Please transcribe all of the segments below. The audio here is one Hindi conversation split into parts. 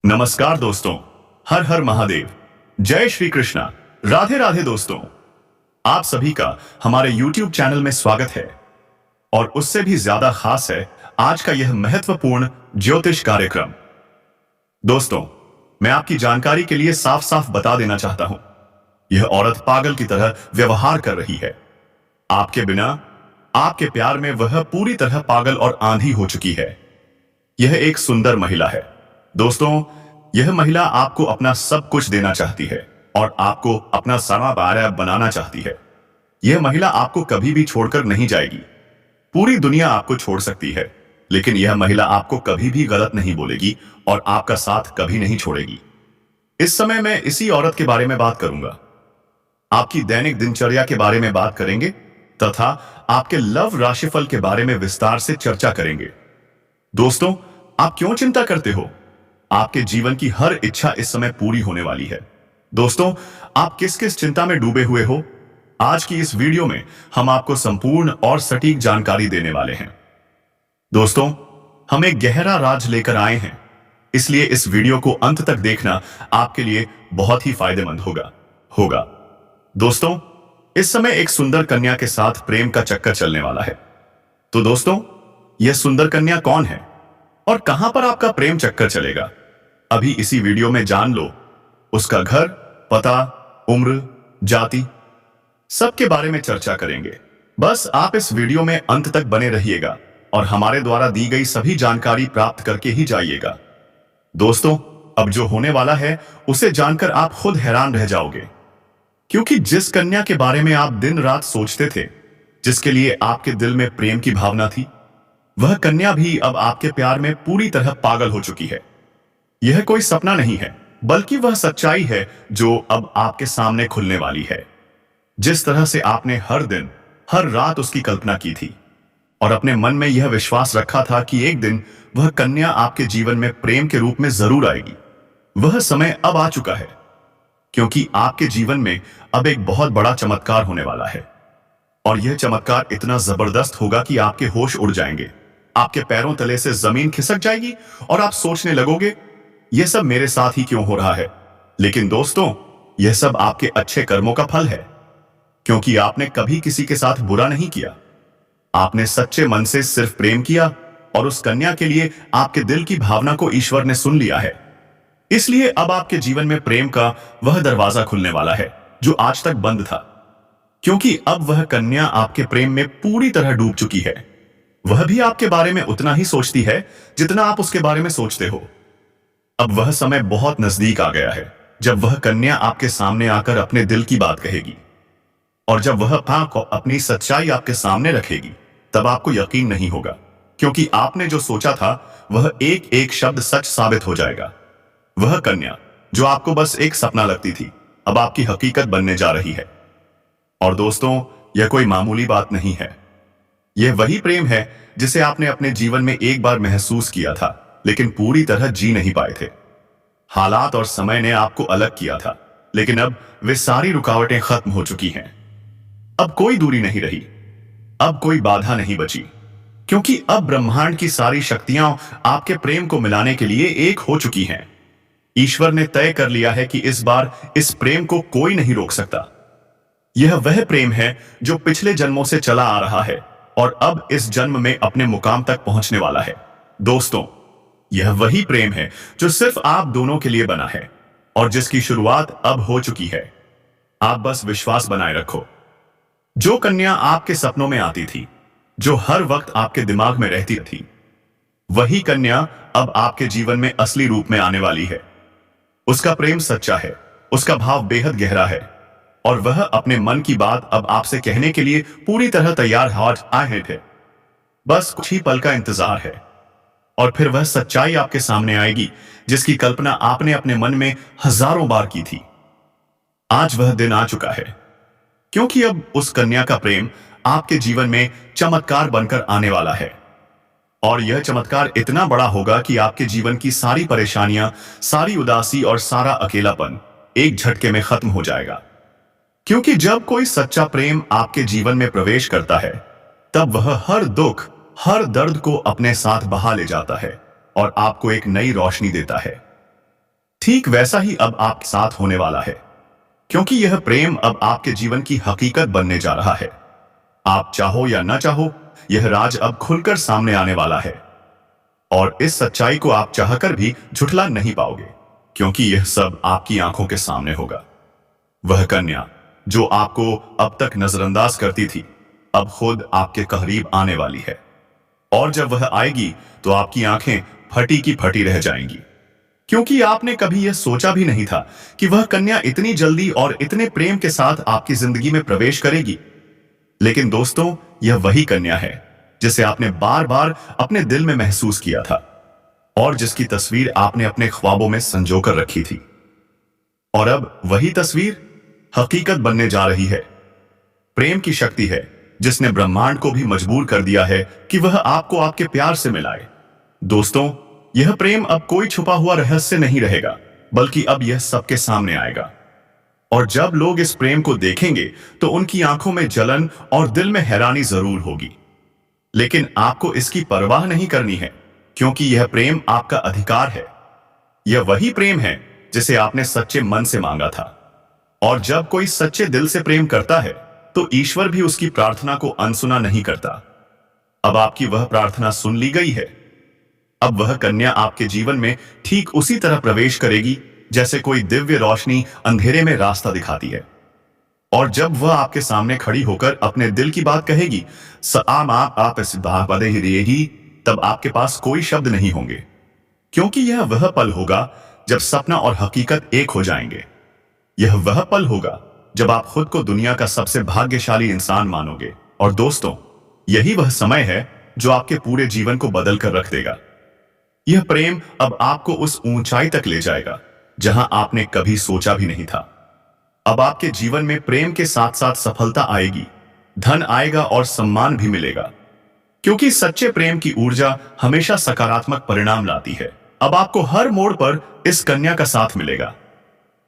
नमस्कार दोस्तों। हर हर महादेव। जय श्री कृष्णा। राधे राधे दोस्तों। आप सभी का हमारे YouTube चैनल में स्वागत है और उससे भी ज्यादा खास है आज का यह महत्वपूर्ण ज्योतिष कार्यक्रम। दोस्तों, मैं आपकी जानकारी के लिए साफ साफ बता देना चाहता हूं, यह औरत पागल की तरह व्यवहार कर रही है। आपके बिना, आपके प्यार में वह पूरी तरह पागल और आंधी हो चुकी है। यह एक सुंदर महिला है दोस्तों। यह महिला आपको अपना सब कुछ देना चाहती है और आपको अपना सारा बारह बनाना चाहती है। यह महिला आपको कभी भी छोड़कर नहीं जाएगी। पूरी दुनिया आपको छोड़ सकती है, लेकिन यह महिला आपको कभी भी गलत नहीं बोलेगी और आपका साथ कभी नहीं छोड़ेगी। इस समय मैं इसी औरत के बारे में बात करूंगा। आपकी दैनिक दिनचर्या के बारे में बात करेंगे तथा आपके लव राशिफल के बारे में विस्तार से चर्चा करेंगे। दोस्तों, आप क्यों चिंता करते हो? आपके जीवन की हर इच्छा इस समय पूरी होने वाली है। दोस्तों, आप किस किस चिंता में डूबे हुए हो? आज की इस वीडियो में हम आपको संपूर्ण और सटीक जानकारी देने वाले हैं। दोस्तों, हम एक गहरा राज लेकर आए हैं, इसलिए इस वीडियो को अंत तक देखना आपके लिए बहुत ही फायदेमंद होगा। दोस्तों, इस समय एक सुंदर कन्या के साथ प्रेम का चक्कर चलने वाला है। तो दोस्तों, यह सुंदर कन्या कौन है और कहां पर आपका प्रेम चक्कर चलेगा? अभी इसी वीडियो में जान लो। उसका घर, पता, उम्र, जाति, सबके बारे में चर्चा करेंगे। बस आप इस वीडियो में अंत तक बने रहिएगा और हमारे द्वारा दी गई सभी जानकारी प्राप्त करके ही जाइएगा। दोस्तों, अब जो होने वाला है उसे जानकर आप खुद हैरान रह जाओगे, क्योंकि जिस कन्या के बारे में आप दिन रात सोचते थे, जिसके लिए आपके दिल में प्रेम की भावना थी, वह कन्या भी अब आपके प्यार में पूरी तरह पागल हो चुकी है। यह कोई सपना नहीं है, बल्कि वह सच्चाई है जो अब आपके सामने खुलने वाली है। जिस तरह से आपने हर दिन, हर रात उसकी कल्पना की थी और अपने मन में यह विश्वास रखा था कि एक दिन वह कन्या आपके जीवन में प्रेम के रूप में जरूर आएगी, वह समय अब आ चुका है। क्योंकि आपके जीवन में अब एक बहुत बड़ा चमत्कार होने वाला है और यह चमत्कार इतना जबरदस्त होगा कि आपके होश उड़ जाएंगे, आपके पैरों तले से जमीन खिसक जाएगी और आप सोचने लगोगे, यह सब मेरे साथ ही क्यों हो रहा है? लेकिन दोस्तों, यह सब आपके अच्छे कर्मों का फल है, क्योंकि आपने कभी किसी के साथ बुरा नहीं किया। आपने सच्चे मन से सिर्फ प्रेम किया और उस कन्या के लिए आपके दिल की भावना को ईश्वर ने सुन लिया है। इसलिए अब आपके जीवन में प्रेम का वह दरवाजा खुलने वाला है जो आज तक बंद था, क्योंकि अब वह कन्या आपके प्रेम में पूरी तरह डूब चुकी है। वह भी आपके बारे में उतना ही सोचती है जितना आप उसके बारे में सोचते हो। अब वह समय बहुत नजदीक आ गया है जब वह कन्या आपके सामने आकर अपने दिल की बात कहेगी, और जब वह अपनी सच्चाई आपके सामने रखेगी, तब आपको यकीन नहीं होगा, क्योंकि आपने जो सोचा था वह एक एक शब्द सच साबित हो जाएगा। वह कन्या जो आपको बस एक सपना लगती थी, अब आपकी हकीकत बनने जा रही है। और दोस्तों, यह कोई मामूली बात नहीं है। यह वही प्रेम है जिसे आपने अपने जीवन में एक बार महसूस किया था, लेकिन पूरी तरह जी नहीं पाए थे। हालात और समय ने आपको अलग किया था, लेकिन अब वे सारी रुकावटें खत्म हो चुकी हैं। अब कोई दूरी नहीं रही, अब कोई बाधा नहीं बची, क्योंकि अब ब्रह्मांड की सारी शक्तियां आपके प्रेम को मिलाने के लिए एक हो चुकी हैं। ईश्वर ने तय कर लिया है कि इस बार इस प्रेम को कोई नहीं रोक सकता। यह वह प्रेम है जो पिछले जन्मों से चला आ रहा है और अब इस जन्म में अपने मुकाम तक पहुंचने वाला है। दोस्तों, यह वही प्रेम है जो सिर्फ आप दोनों के लिए बना है और जिसकी शुरुआत अब हो चुकी है। आप बस विश्वास बनाए रखो। जो कन्या आपके सपनों में आती थी, जो हर वक्त आपके दिमाग में रहती थी, वही कन्या अब आपके जीवन में असली रूप में आने वाली है। उसका प्रेम सच्चा है, उसका भाव बेहद गहरा है और वह अपने मन की बात अब आपसे कहने के लिए पूरी तरह तैयार आए थे। बस कुछ ही पल का इंतजार है और फिर वह सच्चाई आपके सामने आएगी जिसकी कल्पना आपने अपने मन में हजारों बार की थी। आज वह दिन आ चुका है, क्योंकि अब उस कन्या का प्रेम आपके जीवन में चमत्कार बनकर आने वाला है और यह चमत्कार इतना बड़ा होगा कि आपके जीवन की सारी परेशानियां, सारी उदासी और सारा अकेलापन एक झटके में खत्म हो जाएगा। क्योंकि जब कोई सच्चा प्रेम आपके जीवन में प्रवेश करता है, तब वह हर दुख, हर दर्द को अपने साथ बहा ले जाता है और आपको एक नई रोशनी देता है। ठीक वैसा ही अब आपके साथ होने वाला है, क्योंकि यह प्रेम अब आपके जीवन की हकीकत बनने जा रहा है। आप चाहो या ना चाहो, यह राज अब खुलकर सामने आने वाला है। और इस सच्चाई को आप चाहकर भी झुठला नहीं पाओगे, क्योंकि यह सब आपकी आंखों के सामने होगा। वह कन्या जो आपको अब तक नजरअंदाज करती थी, अब खुद आपके करीब आने वाली है। और जब वह आएगी तो आपकी आंखें फटी की फटी रह जाएंगी, क्योंकि आपने कभी यह सोचा भी नहीं था कि वह कन्या इतनी जल्दी और इतने प्रेम के साथ आपकी जिंदगी में प्रवेश करेगी। लेकिन दोस्तों, यह वही कन्या है जिसे आपने बार बार अपने दिल में महसूस किया था और जिसकी तस्वीर आपने अपने ख्वाबों में संजोकर रखी थी। और अब वही तस्वीर हकीकत बनने जा रही है। प्रेम की शक्ति है जिसने ब्रह्मांड को भी मजबूर कर दिया है कि वह आपको आपके प्यार से मिलाए। दोस्तों, यह प्रेम अब कोई छुपा हुआ रहस्य नहीं रहेगा, बल्कि अब यह सबके सामने आएगा। और जब लोग इस प्रेम को देखेंगे तो उनकी आंखों में जलन और दिल में हैरानी जरूर होगी। लेकिन आपको इसकी परवाह नहीं करनी है, क्योंकि यह प्रेम आपका अधिकार है। यह वही प्रेम है जिसे आपने सच्चे मन से मांगा था। और जब कोई सच्चे दिल से प्रेम करता है तो ईश्वर भी उसकी प्रार्थना को अनसुना नहीं करता। अब आपकी वह प्रार्थना सुन ली गई है। अब वह कन्या आपके जीवन में ठीक उसी तरह प्रवेश करेगी जैसे कोई दिव्य रोशनी अंधेरे में रास्ता दिखाती है। और जब वह आपके सामने खड़ी होकर अपने दिल की बात कहेगी, तब आपके पास कोई शब्द नहीं होंगे, क्योंकि यह वह पल होगा जब सपना और हकीकत एक हो जाएंगे। यह वह पल होगा जब आप खुद को दुनिया का सबसे भाग्यशाली इंसान मानोगे। और दोस्तों, यही वह समय है जो आपके पूरे जीवन को बदल कर रख देगा। यह प्रेम अब आपको उस ऊंचाई तक ले जाएगा जहां आपने कभी सोचा भी नहीं था। अब आपके जीवन में प्रेम के साथ साथ सफलता आएगी, धन आएगा और सम्मान भी मिलेगा, क्योंकि सच्चे प्रेम की ऊर्जा हमेशा सकारात्मक परिणाम लाती है। अब आपको हर मोड़ पर इस कन्या का साथ मिलेगा।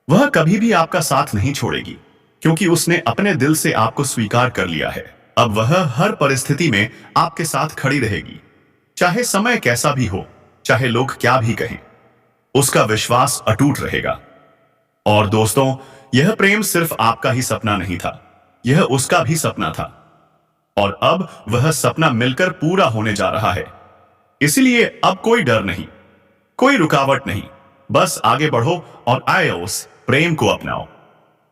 वह कभी भी आपका साथ नहीं छोड़ेगी, क्योंकि उसने अपने दिल से आपको स्वीकार कर लिया है। अब वह हर परिस्थिति में आपके साथ खड़ी रहेगी, चाहे समय कैसा भी हो, चाहे लोग क्या भी कहें। उसका विश्वास अटूट रहेगा। और दोस्तों, यह प्रेम सिर्फ आपका ही सपना नहीं था, यह उसका भी सपना था। और अब वह सपना मिलकर पूरा होने जा रहा है। इसलिए अब कोई डर नहीं, कोई रुकावट नहीं, बस आगे बढ़ो और आए उस प्रेम को अपनाओ,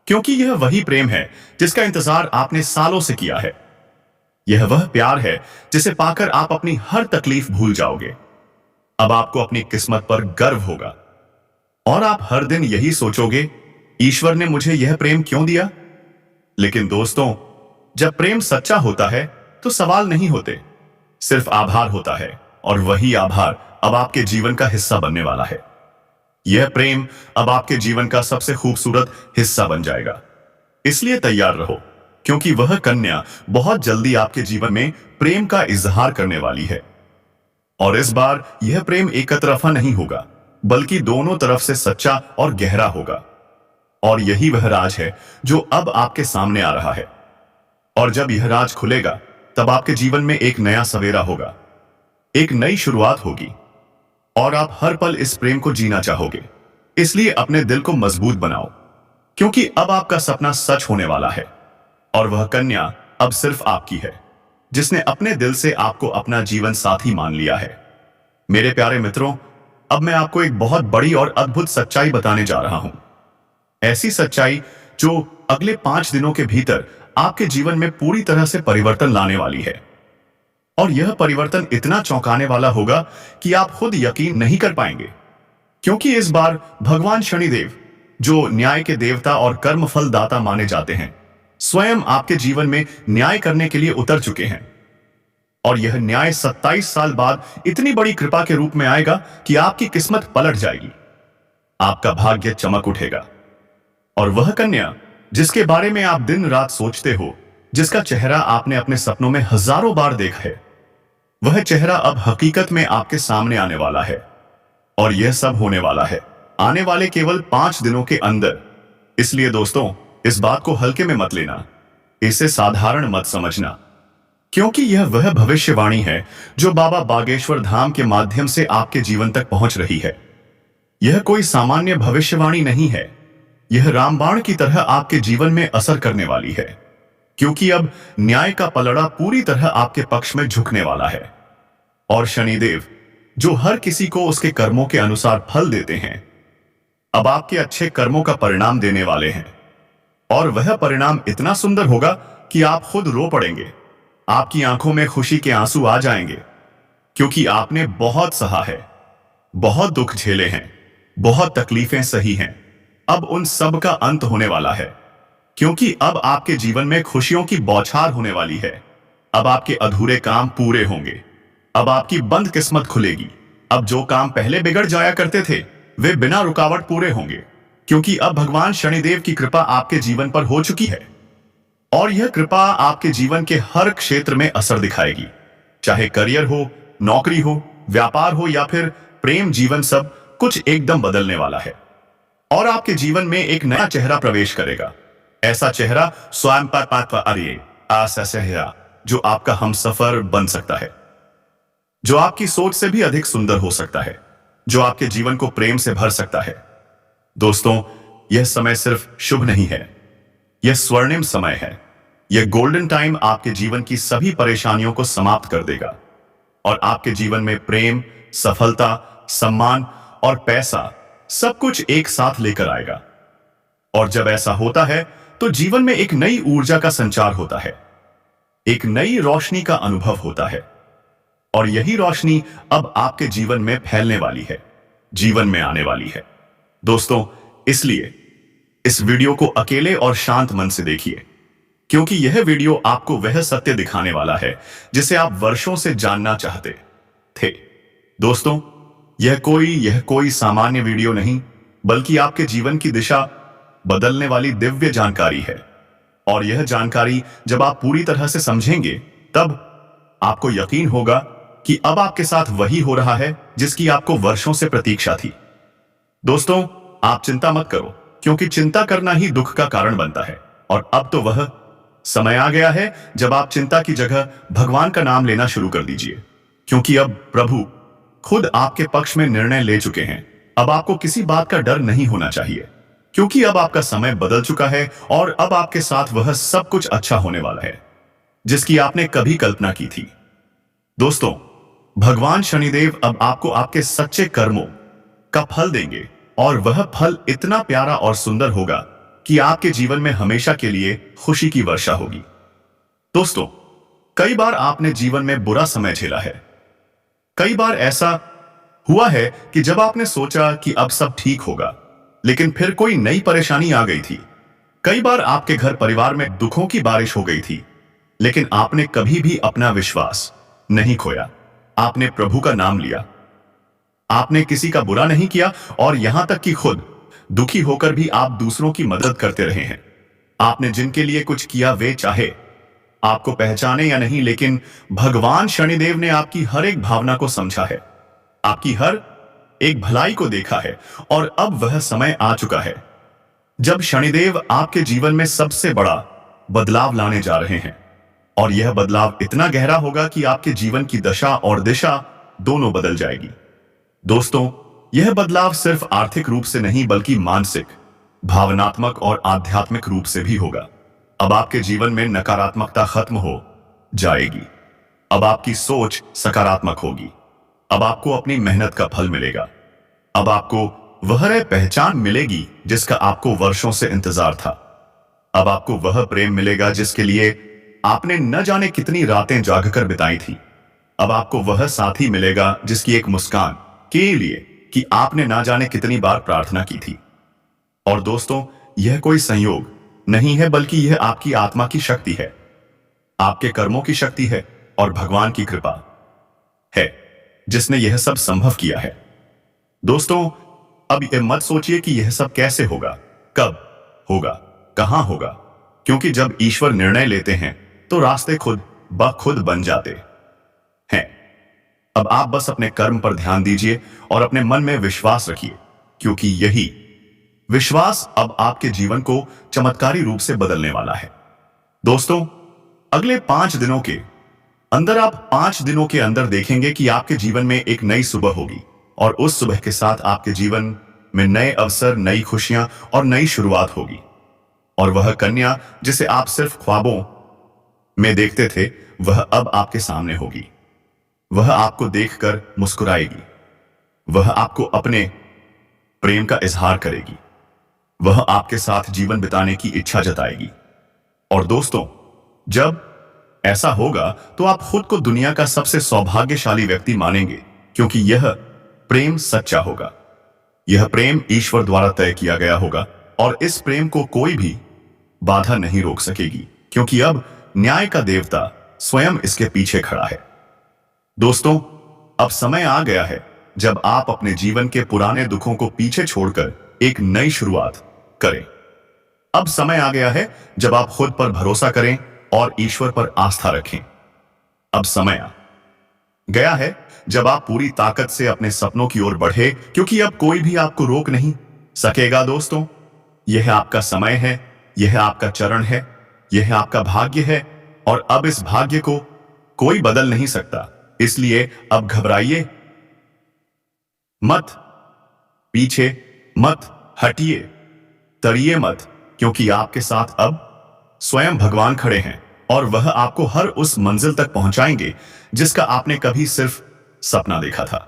क्योंकि यह वही प्रेम है जिसका इंतजार आपने सालों से किया है। यह वह प्यार है जिसे पाकर आप अपनी हर तकलीफ भूल जाओगे। अब आपको अपनी किस्मत पर गर्व होगा और आप हर दिन यही सोचोगे, ईश्वर ने मुझे यह प्रेम क्यों दिया। लेकिन दोस्तों, जब प्रेम सच्चा होता है तो सवाल नहीं होते, सिर्फ आभार होता है। और वही आभार अब आपके जीवन का हिस्सा बनने वाला है। यह प्रेम अब आपके जीवन का सबसे खूबसूरत हिस्सा बन जाएगा। इसलिए तैयार रहो, क्योंकि वह कन्या बहुत जल्दी आपके जीवन में प्रेम का इजहार करने वाली है। और इस बार यह प्रेम एक तरफा नहीं होगा, बल्कि दोनों तरफ से सच्चा और गहरा होगा। और यही वह राज है जो अब आपके सामने आ रहा है। और जब यह राज खुलेगा, तब आपके जीवन में एक नया सवेरा होगा, एक नई शुरुआत होगी, और आप हर पल इस प्रेम को जीना चाहोगे। इसलिए अपने दिल को मजबूत बनाओ, क्योंकि अब आपका सपना सच होने वाला है। और वह कन्या अब सिर्फ आपकी है, जिसने अपने दिल से आपको अपना जीवन साथी मान लिया है। मेरे प्यारे मित्रों, अब मैं आपको एक बहुत बड़ी और अद्भुत सच्चाई बताने जा रहा हूं। ऐसी सच्चाई जो अगले 5 दिनों के भीतर आपके जीवन में पूरी तरह से परिवर्तन लाने वाली है। और यह परिवर्तन इतना चौंकाने वाला होगा कि आप खुद यकीन नहीं कर पाएंगे, क्योंकि इस बार भगवान शनिदेव, जो न्याय के देवता और कर्मफल दाता माने जाते हैं, स्वयं आपके जीवन में न्याय करने के लिए उतर चुके हैं। और यह न्याय 27 साल बाद इतनी बड़ी कृपा के रूप में आएगा कि आपकी किस्मत पलट जाएगी, आपका भाग्य चमक उठेगा। और वह कन्या जिसके बारे में आप दिन रात सोचते हो, जिसका चेहरा आपने अपने सपनों में हजारों बार देखा है, वह चेहरा अब हकीकत में आपके सामने आने वाला है। और यह सब होने वाला है आने वाले केवल 5 दिनों के अंदर। इसलिए दोस्तों, इस बात को हल्के में मत लेना, इसे साधारण मत समझना, क्योंकि यह वह भविष्यवाणी है जो बाबा बागेश्वर धाम के माध्यम से आपके जीवन तक पहुंच रही है। यह कोई सामान्य भविष्यवाणी नहीं है। यह रामबाण की तरह आपके जीवन में असर करने वाली है, क्योंकि अब न्याय का पलड़ा पूरी तरह आपके पक्ष में झुकने वाला है। और शनिदेव, जो हर किसी को उसके कर्मों के अनुसार फल देते हैं, अब आपके अच्छे कर्मों का परिणाम देने वाले हैं। और वह परिणाम इतना सुंदर होगा कि आप खुद रो पड़ेंगे। आपकी आंखों में खुशी के आंसू आ जाएंगे, क्योंकि आपने बहुत सहा है, बहुत दुख झेले हैं, बहुत तकलीफें सही हैं। अब उन सब का अंत होने वाला है, क्योंकि अब आपके जीवन में खुशियों की बौछार होने वाली है। अब आपके अधूरे काम पूरे होंगे। अब आपकी बंद किस्मत खुलेगी। अब जो काम पहले बिगड़ जाया करते थे, वे बिना रुकावट पूरे होंगे, क्योंकि अब भगवान शनिदेव की कृपा आपके जीवन पर हो चुकी है। और यह कृपा आपके जीवन के हर क्षेत्र में असर दिखाएगी, चाहे करियर हो, नौकरी हो, व्यापार हो या फिर प्रेम जीवन, सब कुछ एकदम बदलने वाला है। और आपके जीवन में एक नया चेहरा प्रवेश करेगा। ऐसा चेहरा स्वयं चेहरा जो आपका हमसफर बन सकता है, जो आपकी सोच से भी अधिक सुंदर हो सकता है, जो आपके जीवन को प्रेम से भर सकता है। दोस्तों, यह समय सिर्फ शुभ नहीं है, यह स्वर्णिम समय है। यह गोल्डन टाइम आपके जीवन की सभी परेशानियों को समाप्त कर देगा और आपके जीवन में प्रेम, सफलता, सम्मान और पैसा सब कुछ एक साथ लेकर आएगा। और जब ऐसा होता है तो जीवन में एक नई ऊर्जा का संचार होता है, एक नई रोशनी का अनुभव होता है। और यही रोशनी अब आपके जीवन में फैलने वाली है, जीवन में आने वाली है। दोस्तों, इसलिए इस वीडियो को अकेले और शांत मन से देखिए, क्योंकि यह वीडियो आपको वह सत्य दिखाने वाला है जिसे आप वर्षों से जानना चाहते थे। दोस्तों, यह कोई सामान्य वीडियो नहीं, बल्कि आपके जीवन की दिशा बदलने वाली दिव्य जानकारी है। और यह जानकारी जब आप पूरी तरह से समझेंगे, तब आपको यकीन होगा कि अब आपके साथ वही हो रहा है जिसकी आपको वर्षों से प्रतीक्षा थी। दोस्तों, आप चिंता मत करो, क्योंकि चिंता करना ही दुख का कारण बनता है। और अब तो वह समय आ गया है जब आप चिंता की जगह भगवान का नाम लेना शुरू कर दीजिए, क्योंकि अब प्रभु खुद आपके पक्ष में निर्णय ले चुके हैं। अब आपको किसी बात का डर नहीं होना चाहिए, क्योंकि अब आपका समय बदल चुका है और अब आपके साथ वह सब कुछ अच्छा होने वाला है जिसकी आपने कभी कल्पना की थी। दोस्तों, भगवान शनिदेव अब आपको आपके सच्चे कर्मों का फल देंगे, और वह फल इतना प्यारा और सुंदर होगा कि आपके जीवन में हमेशा के लिए खुशी की वर्षा होगी। दोस्तों, कई बार आपने जीवन में बुरा समय झेला है। कई बार ऐसा हुआ है कि जब आपने सोचा कि अब सब ठीक होगा, लेकिन फिर कोई नई परेशानी आ गई थी। कई बार आपके घर परिवार में दुखों की बारिश हो गई थी, लेकिन आपने कभी भी अपना विश्वास नहीं खोया। आपने प्रभु का नाम लिया, आपने किसी का बुरा नहीं किया, और यहां तक कि खुद दुखी होकर भी आप दूसरों की मदद करते रहे हैं। आपने जिनके लिए कुछ किया, वे चाहे आपको पहचाने या नहीं, लेकिन भगवान शनिदेव ने आपकी हर एक भावना को समझा है, आपकी हर एक भलाई को देखा है। और अब वह समय आ चुका है जब शनिदेव आपके जीवन में सबसे बड़ा बदलाव लाने जा रहे हैं। और यह बदलाव इतना गहरा होगा कि आपके जीवन की दशा और दिशा दोनों बदल जाएगी। दोस्तों, यह बदलाव सिर्फ आर्थिक रूप से नहीं, बल्कि मानसिक, भावनात्मक और आध्यात्मिक रूप से भी होगा। अब आपके जीवन में नकारात्मकता खत्म हो जाएगी। अब आपकी सोच सकारात्मक होगी। अब आपको अपनी मेहनत का फल मिलेगा। अब आपको वह पहचान मिलेगी जिसका आपको वर्षों से इंतजार था। अब आपको वह प्रेम मिलेगा जिसके लिए आपने न जाने कितनी रातें जागकर बिताई थी। अब आपको वह साथी मिलेगा जिसकी एक मुस्कान के लिए कि आपने ना जाने कितनी बार प्रार्थना की थी। और दोस्तों, यह कोई संयोग नहीं है, बल्कि यह आपकी आत्मा की शक्ति है, आपके कर्मों की शक्ति है और भगवान की कृपा है जिसने यह सब संभव किया है। दोस्तों, अब यह मत सोचिए कि यह सब कैसे होगा, कब होगा, कहां होगा, क्योंकि जब ईश्वर निर्णय लेते हैं तो रास्ते खुद ब खुद बन जाते हैं। अब आप बस अपने कर्म पर ध्यान दीजिए और अपने मन में विश्वास रखिए, क्योंकि यही विश्वास अब आपके जीवन को चमत्कारी रूप से बदलने वाला है। दोस्तों, अगले 5 दिनों के अंदर, आप 5 दिनों के अंदर देखेंगे कि आपके जीवन में एक नई सुबह होगी, और उस सुबह के साथ आपके जीवन में नए अवसर, नई खुशियां और नई शुरुआत होगी। और वह कन्या जिसे आप सिर्फ ख्वाबों में देखते थे, वह अब आपके सामने होगी। वह आपको देखकर मुस्कुराएगी। वह आपको अपने प्रेम का इजहार करेगी। वह आपके साथ जीवन बिताने की इच्छा जताएगी। और दोस्तों, जब ऐसा होगा तो आप खुद को दुनिया का सबसे सौभाग्यशाली व्यक्ति मानेंगे, क्योंकि यह प्रेम सच्चा होगा। यह प्रेम ईश्वर द्वारा तय किया गया होगा और इस प्रेम को कोई भी बाधा नहीं रोक सकेगी, क्योंकि अब न्याय का देवता स्वयं इसके पीछे खड़ा है। दोस्तों, अब समय आ गया है जब आप अपने जीवन के पुराने दुखों को पीछे छोड़कर एक नई शुरुआत करें। अब समय आ गया है जब आप खुद पर भरोसा करें और ईश्वर पर आस्था रखें। अब समय आ गया है जब आप पूरी ताकत से अपने सपनों की ओर बढ़े, क्योंकि अब कोई भी आपको रोक नहीं सकेगा। दोस्तों, यह आपका समय है, यह आपका चरण है, यह आपका भाग्य है, और अब इस भाग्य को कोई बदल नहीं सकता। इसलिए अब घबराइए मत, पीछे मत हटिए, तड़िए मत, क्योंकि आपके साथ अब स्वयं भगवान खड़े हैं और वह आपको हर उस मंजिल तक पहुंचाएंगे जिसका आपने कभी सिर्फ सपना देखा था।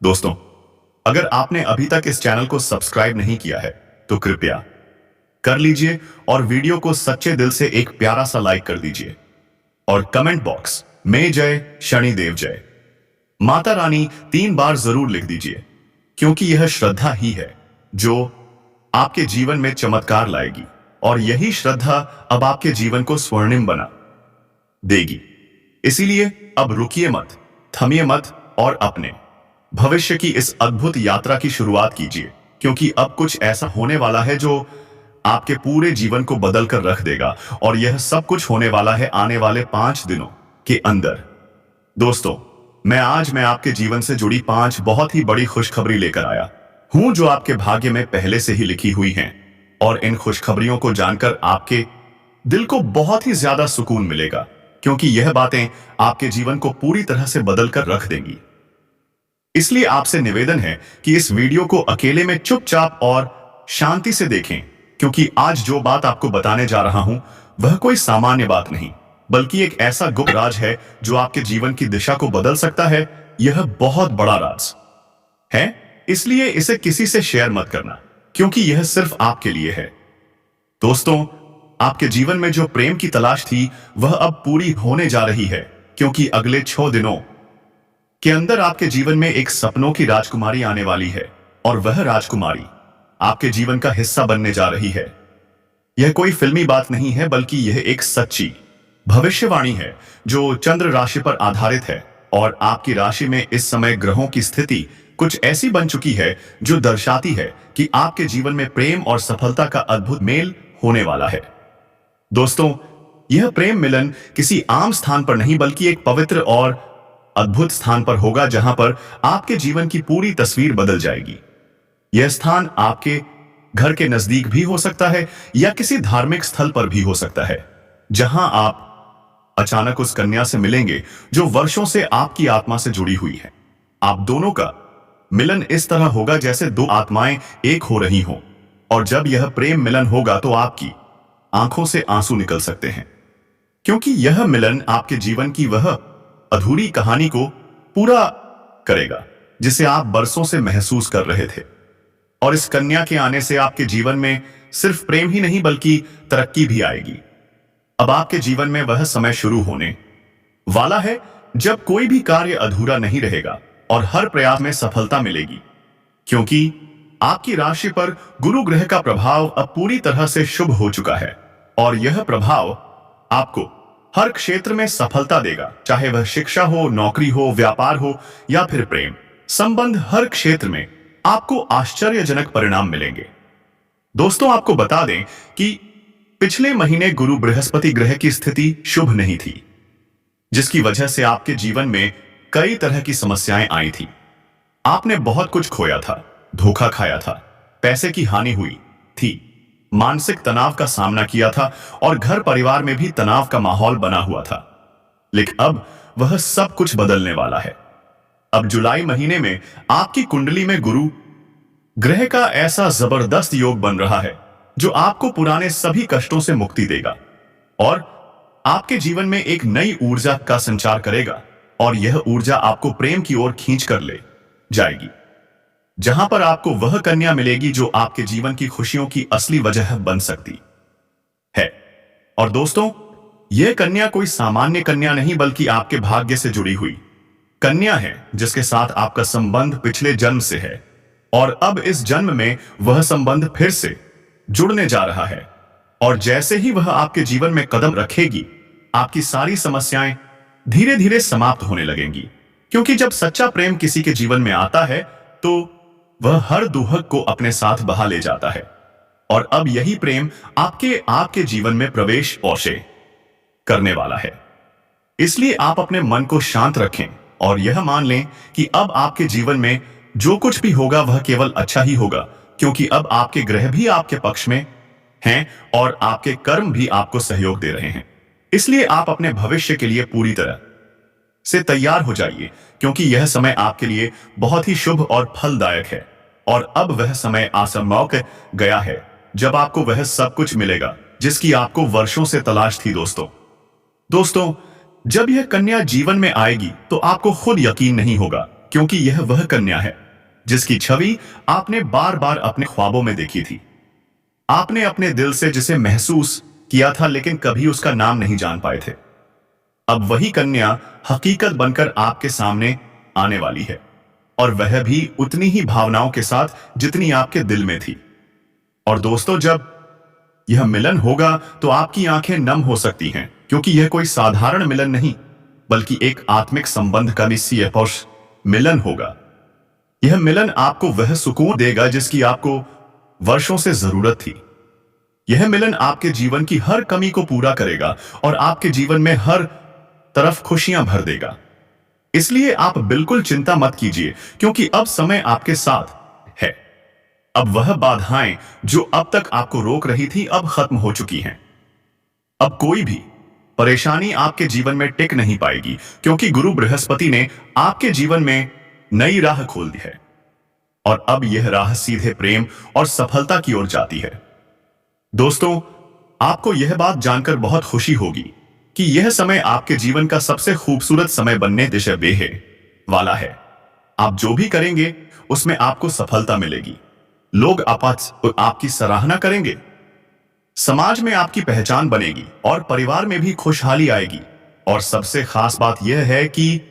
दोस्तों, अगर आपने अभी तक इस चैनल को सब्सक्राइब नहीं किया है तो कृपया कर लीजिए और वीडियो को सच्चे दिल से एक प्यारा सा लाइक कर दीजिए और कमेंट बॉक्स में जय शनिदेव जय माता रानी 3 बार जरूर लिख दीजिए, क्योंकि यह श्रद्धा ही है जो आपके जीवन में चमत्कार लाएगी, और यही श्रद्धा अब आपके जीवन को स्वर्णिम बना देगी। इसीलिए अब रुकिए मत, थमिए मत और अपने भविष्य की इस अद्भुत यात्रा की शुरुआत कीजिए, क्योंकि अब कुछ ऐसा होने वाला है जो आपके पूरे जीवन को बदल कर रख देगा, और यह सब कुछ होने वाला है आने वाले 5 दिनों के अंदर। दोस्तों, आज मैं आपके जीवन से जुड़ी 5 बहुत ही बड़ी खुशखबरी लेकर आया हूं, जो आपके भाग्य में पहले से ही लिखी हुई हैं, और इन खुशखबरियों को जानकर आपके दिल को बहुत ही ज्यादा सुकून मिलेगा, क्योंकि यह बातें आपके जीवन को पूरी तरह से बदल कर रख देंगी। इसलिए आपसे निवेदन है कि इस वीडियो को अकेले में चुपचाप और शांति से देखें, क्योंकि आज जो बात आपको बताने जा रहा हूं वह कोई सामान्य बात नहीं, बल्कि एक ऐसा गुप्त राज है जो आपके जीवन की दिशा को बदल सकता है। यह बहुत बड़ा राज है, इसलिए इसे किसी से शेयर मत करना, क्योंकि यह सिर्फ आपके लिए है। दोस्तों, आपके जीवन में जो प्रेम की तलाश थी वह अब पूरी होने जा रही है, क्योंकि अगले 6 दिनों के अंदर आपके जीवन में एक सपनों की राजकुमारी आने वाली है, और वह राजकुमारी आपके जीवन का हिस्सा बनने जा रही है। यह कोई फिल्मी बात नहीं है, बल्कि यह एक सच्ची भविष्यवाणी है जो चंद्र राशि पर आधारित है, और आपकी राशि में इस समय ग्रहों की स्थिति कुछ ऐसी बन चुकी है जो दर्शाती है कि आपके जीवन में प्रेम और सफलता का अद्भुत मेल होने वाला है। दोस्तों, यह प्रेम मिलन किसी आम स्थान पर नहीं, बल्कि एक पवित्र और अद्भुत स्थान पर होगा, जहां पर आपके जीवन की पूरी तस्वीर बदल जाएगी। यह स्थान आपके घर के नजदीक भी हो सकता है या किसी धार्मिक स्थल पर भी हो सकता है, जहां आप अचानक उस कन्या से मिलेंगे जो वर्षों से आपकी आत्मा से जुड़ी हुई है। आप दोनों का मिलन इस तरह होगा जैसे 2 आत्माएं एक हो रही हों, और जब यह प्रेम मिलन होगा तो आपकी आंखों से आंसू निकल सकते हैं, क्योंकि यह मिलन आपके जीवन की वह अधूरी कहानी को पूरा करेगा जिसे आप बरसों से महसूस कर रहे थे। और इस कन्या के आने से आपके जीवन में सिर्फ प्रेम ही नहीं, बल्कि तरक्की भी आएगी। अब आपके जीवन में वह समय शुरू होने वाला है जब कोई भी कार्य अधूरा नहीं रहेगा और हर प्रयास में सफलता मिलेगी, क्योंकि आपकी राशि पर गुरु ग्रह का प्रभाव अब पूरी तरह से शुभ हो चुका है, और यह प्रभाव आपको हर क्षेत्र में सफलता देगा, चाहे वह शिक्षा हो, नौकरी हो, व्यापार हो या फिर प्रेम संबंध। हर क्षेत्र में आपको आश्चर्यजनक परिणाम मिलेंगे। दोस्तों, आपको बता दें कि पिछले महीने गुरु बृहस्पति ग्रह की स्थिति शुभ नहीं थी, जिसकी वजह से आपके जीवन में कई तरह की समस्याएं आई थी। आपने बहुत कुछ खोया था, धोखा खाया था, पैसे की हानि हुई थी, मानसिक तनाव का सामना किया था, और घर परिवार में भी तनाव का माहौल बना हुआ था। लेकिन अब वह सब कुछ बदलने वाला है। अब जुलाई महीने में आपकी कुंडली में गुरु ग्रह का ऐसा जबरदस्त योग बन रहा है जो आपको पुराने सभी कष्टों से मुक्ति देगा और आपके जीवन में एक नई ऊर्जा का संचार करेगा। और यह ऊर्जा आपको प्रेम की ओर खींच कर ले जाएगी, जहां पर आपको वह कन्या मिलेगी जो आपके जीवन की खुशियों की असली वजह बन सकती है। और दोस्तों, यह कन्या कोई सामान्य कन्या नहीं बल्कि आपके भाग्य से जुड़ी हुई कन्या है, जिसके साथ आपका संबंध पिछले जन्म से है और अब इस जन्म में वह संबंध फिर से जुड़ने जा रहा है। और जैसे ही वह आपके जीवन में कदम रखेगी, आपकी सारी समस्याएं धीरे धीरे समाप्त होने लगेंगी, क्योंकि जब सच्चा प्रेम किसी के जीवन में आता है तो वह हर दुहक को अपने साथ बहा ले जाता है। और अब यही प्रेम आपके जीवन में प्रवेश अवश्य करने वाला है। इसलिए आप अपने मन को शांत रखें और यह मान लें कि अब आपके जीवन में जो कुछ भी होगा वह केवल अच्छा ही होगा, क्योंकि अब आपके ग्रह भी आपके पक्ष में हैं और आपके कर्म भी आपको सहयोग दे रहे हैं। इसलिए आप अपने भविष्य के लिए पूरी तरह से तैयार हो जाइए, क्योंकि यह समय आपके लिए बहुत ही शुभ और फलदायक है। और अब वह समय आसन्न गया है जब आपको वह सब कुछ मिलेगा जिसकी आपको वर्षों से तलाश थी। दोस्तों, जब यह कन्या जीवन में आएगी तो आपको खुद यकीन नहीं होगा, क्योंकि यह वह कन्या है जिसकी छवि आपने बार बार अपने ख्वाबों में देखी थी। आपने अपने दिल से जिसे महसूस किया था, लेकिन कभी उसका नाम नहीं जान पाए थे। अब वही कन्या हकीकत बनकर आपके सामने आने वाली है, और वह भी उतनी ही भावनाओं के साथ जितनी आपके दिल में थी। और दोस्तों, जब यह मिलन होगा तो आपकी आंखें नम हो सकती हैं, क्योंकि यह कोई साधारण मिलन नहीं बल्कि एक आत्मिक संबंध का निश्चय मिलन होगा। यह मिलन आपको वह सुकून देगा जिसकी आपको वर्षों से जरूरत थी। यह मिलन आपके जीवन की हर कमी को पूरा करेगा और आपके जीवन में हर तरफ खुशियां भर देगा। इसलिए आप बिल्कुल चिंता मत कीजिए, क्योंकि अब समय आपके साथ है। अब वह बाधाएं जो अब तक आपको रोक रही थी अब खत्म हो चुकी हैं। अब कोई भी परेशानी आपके जीवन में टिक नहीं पाएगी, क्योंकि गुरु बृहस्पति ने आपके जीवन में नई राह खोल दी है। और अब यह राह सीधे प्रेम और सफलता की ओर जाती है। दोस्तों, आपको यह बात जानकर बहुत खुशी होगी कि यह समय आपके जीवन का सबसे खूबसूरत समय बनने दिशा बेहे वाला है। आप जो भी करेंगे उसमें आपको सफलता मिलेगी। लोग आपकी सराहना करेंगे, समाज में आपकी पहचान बनेगी और परिवार में भी खुशहाली आएगी। और सबसे खास बात यह है कि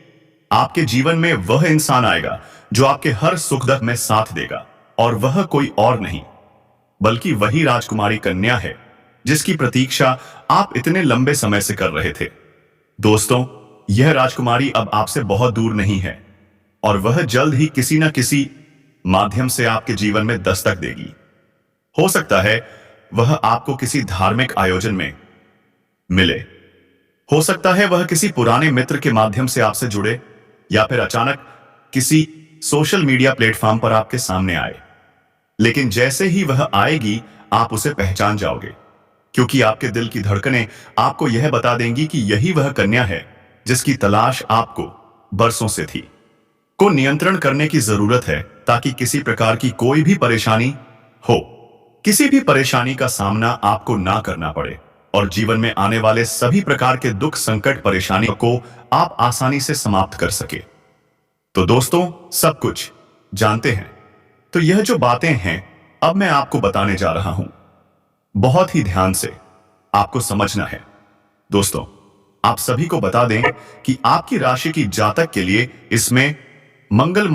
आपके जीवन में वह इंसान आएगा जो आपके हर सुख दुख में साथ देगा, और वह कोई और नहीं बल्कि वही राजकुमारी कन्या है जिसकी प्रतीक्षा आप इतने लंबे समय से कर रहे थे। दोस्तों, यह राजकुमारी अब आपसे बहुत दूर नहीं है और वह जल्द ही किसी न किसी माध्यम से आपके जीवन में दस्तक देगी। हो सकता है वह आपको किसी धार्मिक आयोजन में मिले, हो सकता है वह किसी पुराने मित्र के माध्यम से आपसे जुड़े, या फिर अचानक किसी सोशल मीडिया प्लेटफॉर्म पर आपके सामने आए। लेकिन जैसे ही वह आएगी आप उसे पहचान जाओगे, क्योंकि आपके दिल की धड़कनें आपको यह बता देंगी कि यही वह कन्या है जिसकी तलाश आपको बरसों से थी। को नियंत्रण करने की जरूरत है ताकि किसी प्रकार की कोई भी परेशानी हो, किसी भी परेशानी का सामना आपको ना करना पड़े और जीवन में आने वाले सभी प्रकार के दुख, संकट, परेशानी को आप आसानी से समाप्त कर सके। तो दोस्तों, सब कुछ जानते हैं, तो यह जो बातें हैं अब मैं आपको बताने जा रहा हूं, बहुत ही ध्यान से आपको समझना है। दोस्तों, आप सभी को बता दें कि आपकी राशि की जातक के लिए इसमें मंगल